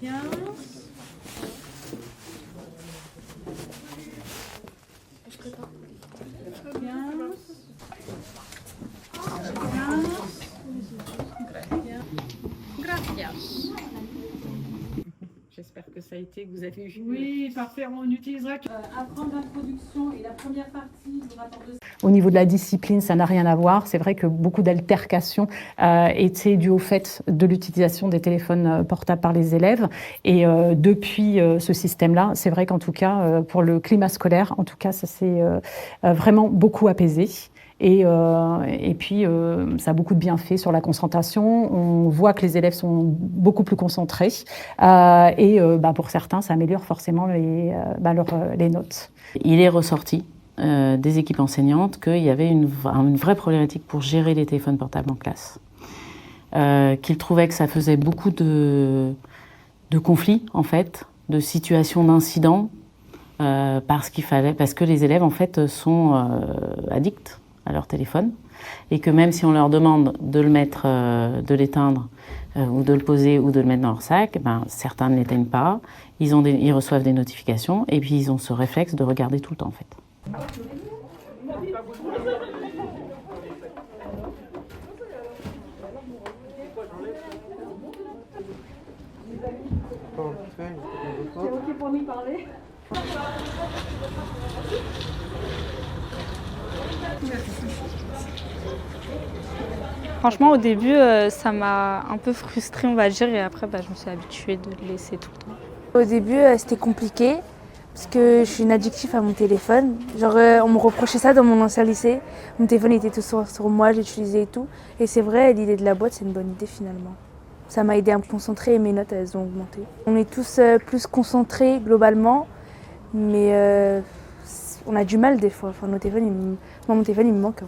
15. J'espère que ça a été, que vous avez vu. Oui, parfait. On utilisera apprendre l'introduction et la première partie du rapport de... Au niveau de la discipline, ça n'a rien à voir. C'est vrai que beaucoup d'altercations étaient dues au fait de l'utilisation des téléphones portables par les élèves. Et depuis ce système-là, c'est vrai qu'en tout cas, pour le climat scolaire, en tout cas, ça s'est vraiment beaucoup apaisé. Et puis, ça a beaucoup de bienfaits sur la concentration. On voit que les élèves sont beaucoup plus concentrés. Pour certains, ça améliore forcément les notes. Il est ressorti des équipes enseignantes qu'il y avait une vraie problématique pour gérer les téléphones portables en classe. Qu'ils trouvaient que ça faisait beaucoup de conflits, en fait, de situations d'incidents, parce que les élèves, en fait, sont addicts à leur téléphone, et que même si on leur demande de le mettre, de l'éteindre, ou de le poser, ou de le mettre dans leur sac, certains ne l'éteignent pas, ils reçoivent des notifications, et puis ils ont ce réflexe de regarder tout le temps, en fait. C'est ok pour lui parler. Franchement, au début, ça m'a un peu frustrée, on va dire, et après, je me suis habituée de le laisser tout le temps. Au début, c'était compliqué, parce que je suis une addictive à mon téléphone. Genre, on me reprochait ça dans mon ancien lycée. Mon téléphone était tout sur moi, j'utilisais et tout. Et c'est vrai, l'idée de la boîte, c'est une bonne idée finalement. Ça m'a aidé à me concentrer et mes notes, elles ont augmenté. On est tous plus concentrés globalement, mais on a du mal des fois. Enfin, mon téléphone, il me manque.